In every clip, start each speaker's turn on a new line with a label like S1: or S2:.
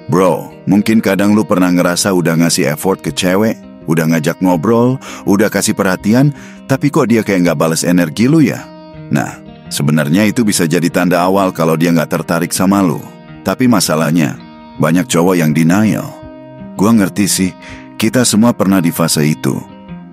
S1: Bro, mungkin kadang lu pernah ngerasa udah ngasih effort ke cewek, udah ngajak ngobrol, udah kasih perhatian, tapi kok dia kayak nggak bales energi lu ya? Nah, sebenarnya itu bisa jadi tanda awal kalau dia nggak tertarik sama lu. Tapi masalahnya, banyak cowok yang denial. Gua ngerti sih, kita semua pernah di fase itu.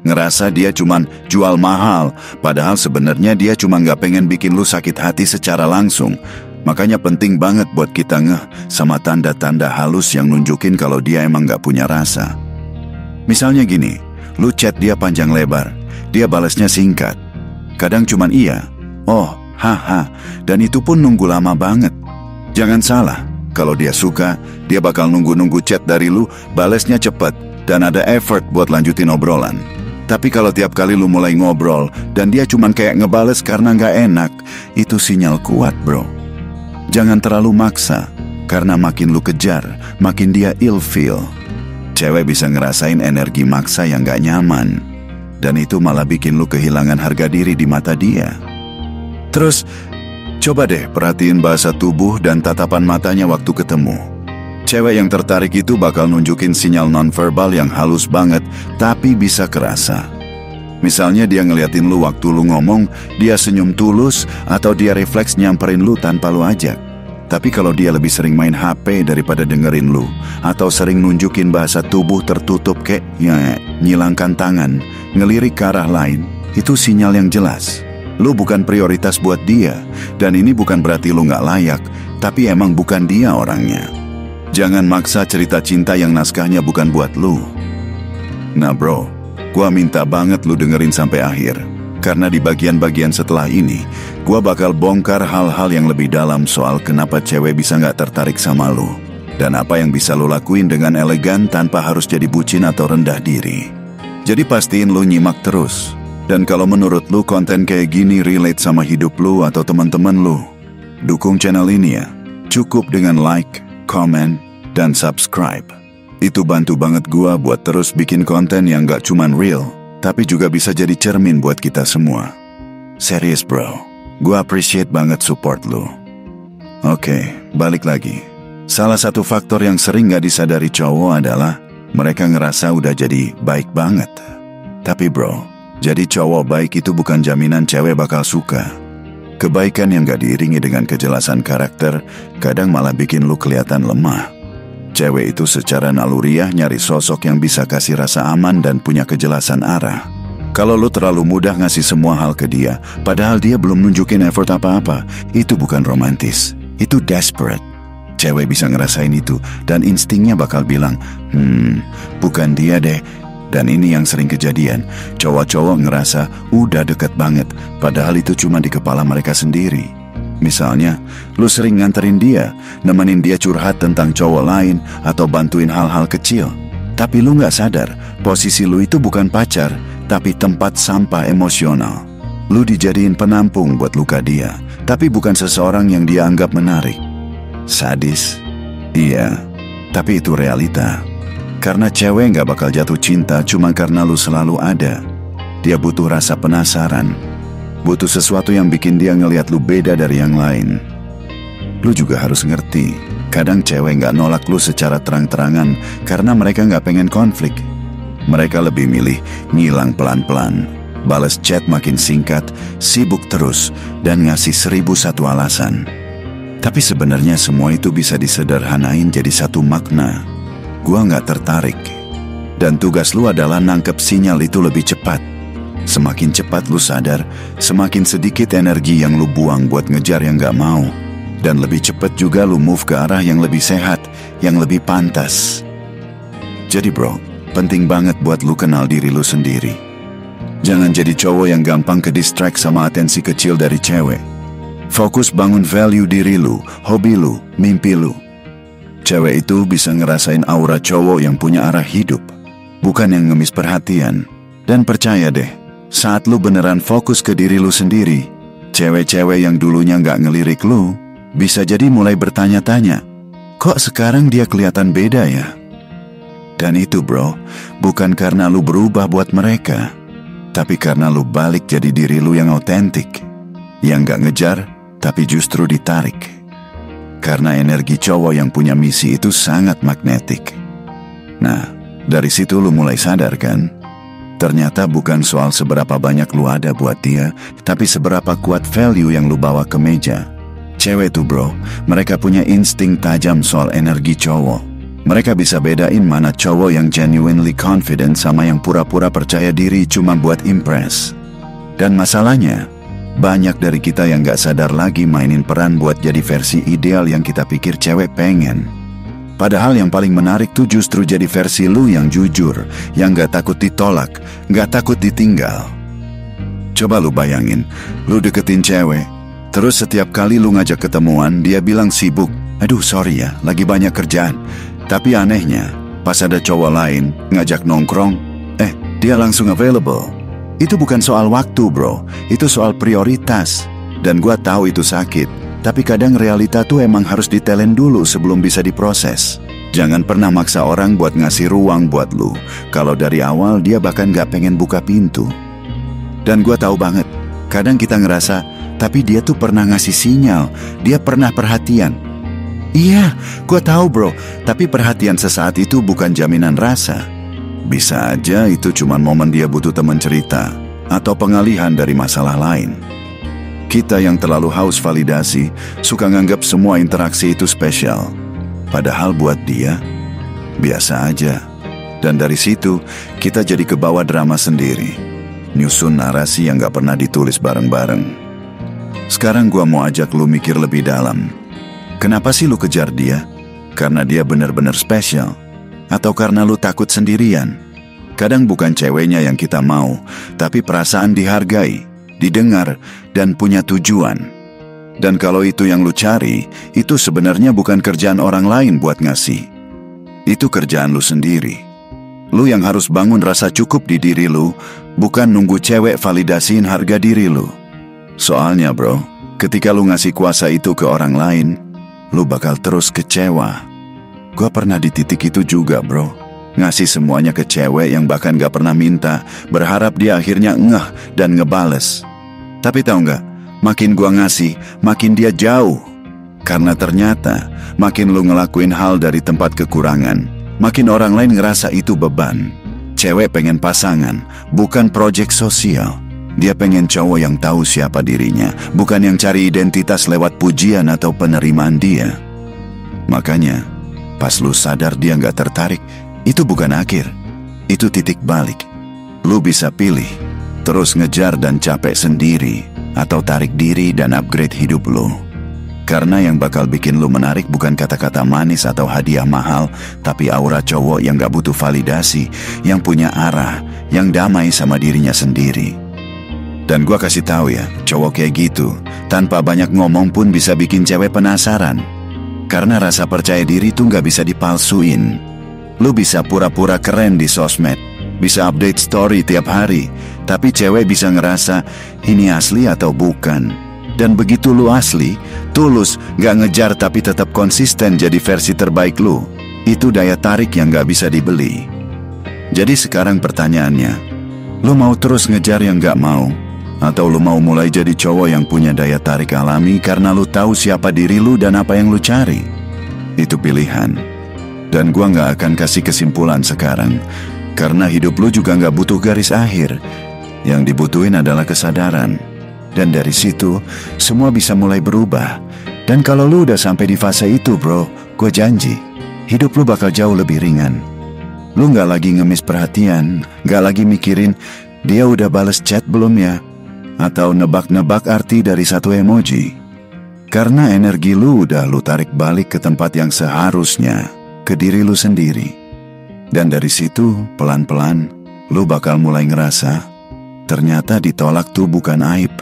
S1: Ngerasa dia cuman jual mahal, padahal sebenarnya dia cuma nggak pengen bikin lu sakit hati secara langsung. Makanya penting banget buat kita ngeh sama tanda-tanda halus yang nunjukin kalau dia emang gak punya rasa. Misalnya gini, lu chat dia panjang lebar, dia balasnya singkat. Kadang cuman iya, oh, haha, dan itu pun nunggu lama banget. Jangan salah, kalau dia suka, dia bakal nunggu-nunggu chat dari lu, balesnya cepet, dan ada effort buat lanjutin obrolan. Tapi kalau tiap kali lu mulai ngobrol, dan dia cuman kayak ngebales karena gak enak, itu sinyal kuat bro. Jangan terlalu maksa, karena makin lu kejar, makin dia ilfeel. Cewek bisa ngerasain energi maksa yang gak nyaman, dan itu malah bikin lu kehilangan harga diri di mata dia. Terus, coba deh perhatiin bahasa tubuh dan tatapan matanya waktu ketemu. Cewek yang tertarik itu bakal nunjukin sinyal nonverbal yang halus banget, tapi bisa kerasa. Misalnya dia ngeliatin lu waktu lu ngomong, dia senyum tulus, atau dia refleks nyamperin lu tanpa lu ajak. Tapi kalau dia lebih sering main HP daripada dengerin lu, atau sering nunjukin bahasa tubuh tertutup kayak nyilangkan tangan, ngelirik ke arah lain, itu sinyal yang jelas. Lu bukan prioritas buat dia, dan ini bukan berarti lu gak layak, tapi emang bukan dia orangnya. Jangan maksa cerita cinta yang naskahnya bukan buat lu. Nah bro, gua minta banget lu dengerin sampai akhir, karena di bagian-bagian setelah ini, gua bakal bongkar hal-hal yang lebih dalam soal kenapa cewek bisa gak tertarik sama lu, dan apa yang bisa lu lakuin dengan elegan tanpa harus jadi bucin atau rendah diri. Jadi pastiin lu nyimak terus, dan kalau menurut lu konten kayak gini relate sama hidup lu atau teman-teman lu, dukung channel ini ya. Cukup dengan like, comment, dan subscribe. Itu bantu banget gua buat terus bikin konten yang gak cuman real, tapi juga bisa jadi cermin buat kita semua. Serius bro, gua appreciate banget support lu. Oke, balik lagi. Salah satu faktor yang sering gak disadari cowok adalah mereka ngerasa udah jadi baik banget. Tapi bro, jadi cowok baik itu bukan jaminan cewek bakal suka. Kebaikan yang gak diiringi dengan kejelasan karakter kadang malah bikin lu kelihatan lemah. Cewek itu secara naluriah nyari sosok yang bisa kasih rasa aman dan punya kejelasan arah. Kalau lu terlalu mudah ngasih semua hal ke dia, padahal dia belum nunjukin effort apa-apa, itu bukan romantis, itu desperate. Cewek bisa ngerasain itu, dan instingnya bakal bilang, bukan dia deh. Dan ini yang sering kejadian, cowok-cowok ngerasa udah deket banget, padahal itu cuma di kepala mereka sendiri. Misalnya, lu sering nganterin dia, nemenin dia curhat tentang cowok lain, atau bantuin hal-hal kecil. Tapi lu gak sadar, posisi lu itu bukan pacar, tapi tempat sampah emosional. Lu dijadiin penampung buat luka dia, tapi bukan seseorang yang dia anggap menarik. Sadis? Iya, tapi itu realita. Karena cewek gak bakal jatuh cinta cuma karena lu selalu ada. Dia butuh rasa penasaran, butuh sesuatu yang bikin dia ngelihat lu beda dari yang lain. Lu juga harus ngerti, kadang cewek gak nolak lu secara terang-terangan karena mereka gak pengen konflik. Mereka lebih milih ngilang pelan-pelan, balas chat makin singkat, sibuk terus, dan ngasih 1001 alasan. Tapi sebenarnya semua itu bisa disederhanain jadi satu makna. Gua gak tertarik. Dan tugas lu adalah nangkep sinyal itu lebih cepat. Semakin cepat lu sadar, semakin sedikit energi yang lu buang buat ngejar yang gak mau. Dan lebih cepat juga lu move ke arah yang lebih sehat, yang lebih pantas. Jadi bro, penting banget buat lu kenal diri lu sendiri. Jangan jadi cowok yang gampang ke distract sama atensi kecil dari cewek. Fokus bangun value diri lu, hobi lu, mimpi lu. Cewek itu bisa ngerasain aura cowok yang punya arah hidup, bukan yang ngemis perhatian. Dan percaya deh, saat lu beneran fokus ke diri lu sendiri, cewek-cewek yang dulunya gak ngelirik lu, bisa jadi mulai bertanya-tanya, kok sekarang dia kelihatan beda ya? Dan itu bro, bukan karena lu berubah buat mereka, tapi karena lu balik jadi diri lu yang autentik, yang gak ngejar, tapi justru ditarik. Karena energi cowok yang punya misi itu sangat magnetik. Nah, dari situ lu mulai sadar kan? Ternyata bukan soal seberapa banyak lu ada buat dia, tapi seberapa kuat value yang lu bawa ke meja. Cewek tuh bro, mereka punya insting tajam soal energi cowok. Mereka bisa bedain mana cowok yang genuinely confident sama yang pura-pura percaya diri cuma buat impress. Dan masalahnya, banyak dari kita yang gak sadar lagi mainin peran buat jadi versi ideal yang kita pikir cewek pengen. Padahal yang paling menarik tuh justru jadi versi lu yang jujur, yang gak takut ditolak, gak takut ditinggal. Coba lu bayangin, lu deketin cewek, terus setiap kali lu ngajak ketemuan, dia bilang sibuk. Aduh sorry ya, lagi banyak kerjaan. Tapi anehnya, pas ada cowok lain ngajak nongkrong, dia langsung available. Itu bukan soal waktu bro, itu soal prioritas. Dan gua tahu itu sakit, tapi kadang realita tuh emang harus ditelen dulu sebelum bisa diproses. Jangan pernah maksa orang buat ngasih ruang buat lu, kalau dari awal dia bahkan gak pengen buka pintu. Dan gua tahu banget, kadang kita ngerasa, tapi dia tuh pernah ngasih sinyal, dia pernah perhatian. Iya, gua tahu bro, tapi perhatian sesaat itu bukan jaminan rasa. Bisa aja itu cuma momen dia butuh teman cerita atau pengalihan dari masalah lain. Kita yang terlalu haus validasi suka nganggap semua interaksi itu spesial. Padahal buat dia, biasa aja. Dan dari situ, kita jadi kebawa drama sendiri. Nyusun narasi yang gak pernah ditulis bareng-bareng. Sekarang gua mau ajak lu mikir lebih dalam. Kenapa sih lu kejar dia? Karena dia benar-benar spesial? Atau karena lu takut sendirian? Kadang bukan ceweknya yang kita mau, tapi perasaan dihargai, didengar, dan punya tujuan. Dan kalau itu yang lu cari, itu sebenarnya bukan kerjaan orang lain buat ngasih. Itu kerjaan lu sendiri. Lu yang harus bangun rasa cukup di diri lu, bukan nunggu cewek validasiin harga diri lu. Soalnya bro, ketika lu ngasih kuasa itu ke orang lain, lu bakal terus kecewa. Gua pernah di titik itu juga bro. Ngasih semuanya ke cewek yang bahkan gak pernah minta, berharap dia akhirnya ngeh dan ngebales. Tapi tahu gak, makin gua ngasih, makin dia jauh. Karena ternyata, makin lu ngelakuin hal dari tempat kekurangan, makin orang lain ngerasa itu beban. Cewek pengen pasangan, bukan proyek sosial. Dia pengen cowok yang tahu siapa dirinya, bukan yang cari identitas lewat pujian atau penerimaan dia. Makanya, pas lu sadar dia gak tertarik, itu bukan akhir, itu titik balik. Lu bisa pilih, terus ngejar dan capek sendiri, atau tarik diri dan upgrade hidup lu. Karena yang bakal bikin lu menarik bukan kata-kata manis atau hadiah mahal, tapi aura cowok yang gak butuh validasi, yang punya arah, yang damai sama dirinya sendiri. Dan gua kasih tahu ya, cowok kayak gitu, tanpa banyak ngomong pun bisa bikin cewek penasaran. Karena rasa percaya diri tuh gak bisa dipalsuin. Lu bisa pura-pura keren di sosmed, bisa update story tiap hari, tapi cewek bisa ngerasa ini asli atau bukan. Dan begitu lu asli, tulus, gak ngejar tapi tetap konsisten jadi versi terbaik lu, itu daya tarik yang gak bisa dibeli. Jadi sekarang pertanyaannya, lu mau terus ngejar yang gak mau? Atau lu mau mulai jadi cowok yang punya daya tarik alami karena lu tahu siapa diri lu dan apa yang lu cari? Itu pilihan. Dan gua gak akan kasih kesimpulan sekarang, karena hidup lu juga gak butuh garis akhir. Yang dibutuhin adalah kesadaran. Dan dari situ, semua bisa mulai berubah. Dan kalau lu udah sampai di fase itu bro, gua janji, hidup lu bakal jauh lebih ringan. Lu gak lagi ngemis perhatian, gak lagi mikirin, dia udah bales chat belum ya? Atau nebak-nebak arti dari satu emoji. Karena energi lu udah lu tarik balik ke tempat yang seharusnya, ke diri lu sendiri. Dan dari situ, pelan-pelan, lu bakal mulai ngerasa, ternyata ditolak tuh bukan aib.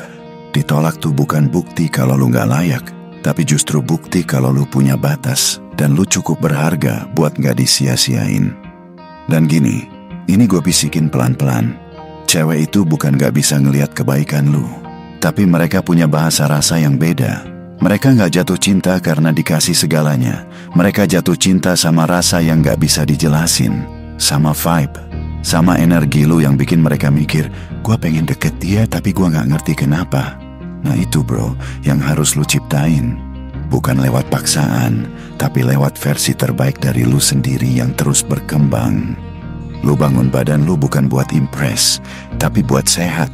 S1: Ditolak tuh bukan bukti kalau lu gak layak, tapi justru bukti kalau lu punya batas, dan lu cukup berharga buat gak disia-siain. Dan gini, ini gue bisikin pelan-pelan. Cewek itu bukan gak bisa ngelihat kebaikan lu, tapi mereka punya bahasa rasa yang beda. Mereka gak jatuh cinta karena dikasih segalanya. Mereka jatuh cinta sama rasa yang gak bisa dijelasin. Sama vibe, sama energi lu yang bikin mereka mikir, gua pengen deket dia tapi gua gak ngerti kenapa. Nah itu bro, yang harus lu ciptain. Bukan lewat paksaan, tapi lewat versi terbaik dari lu sendiri yang terus berkembang. Lu bangun badan lu bukan buat impress, tapi buat sehat.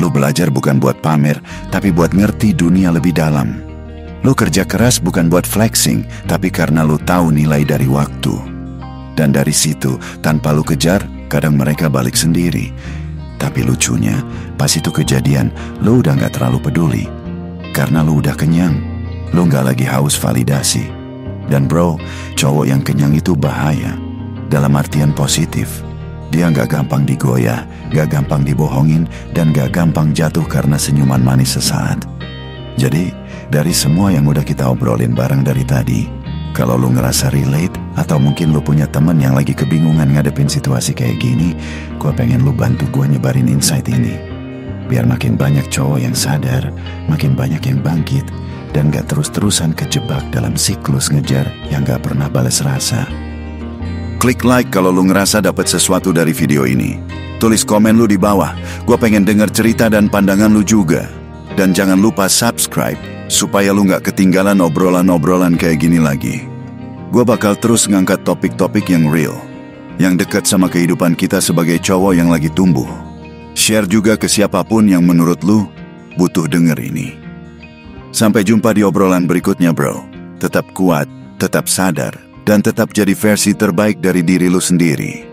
S1: Lu belajar bukan buat pamer, tapi buat ngerti dunia lebih dalam. Lu kerja keras bukan buat flexing, tapi karena lu tahu nilai dari waktu. Dan dari situ, tanpa lu kejar, kadang mereka balik sendiri. Tapi lucunya, pas itu kejadian, lu udah gak terlalu peduli. Karena lu udah kenyang. Lu gak lagi haus validasi. Dan bro, cowok yang kenyang itu bahaya. Dalam artian positif. Dia gak gampang digoyah, gak gampang dibohongin, dan gak gampang jatuh karena senyuman manis sesaat. Jadi, dari semua yang udah kita obrolin bareng dari tadi, kalau lu ngerasa relate, atau mungkin lu punya temen yang lagi kebingungan ngadepin situasi kayak gini, gua pengen lu bantu gua nyebarin insight ini. Biar makin banyak cowok yang sadar, makin banyak yang bangkit, dan gak terus-terusan kejebak dalam siklus ngejar yang gak pernah balas rasa. Klik like kalau lu ngerasa dapat sesuatu dari video ini. Tulis komen lu di bawah, gua pengen denger cerita dan pandangan lu juga. Dan jangan lupa subscribe, supaya lu gak ketinggalan obrolan-obrolan kayak gini lagi. Gua bakal terus ngangkat topik-topik yang real, yang dekat sama kehidupan kita sebagai cowok yang lagi tumbuh. Share juga ke siapapun yang menurut lu butuh denger ini. Sampai jumpa di obrolan berikutnya bro. Tetap kuat, tetap sadar, dan tetap jadi versi terbaik dari diri lu sendiri.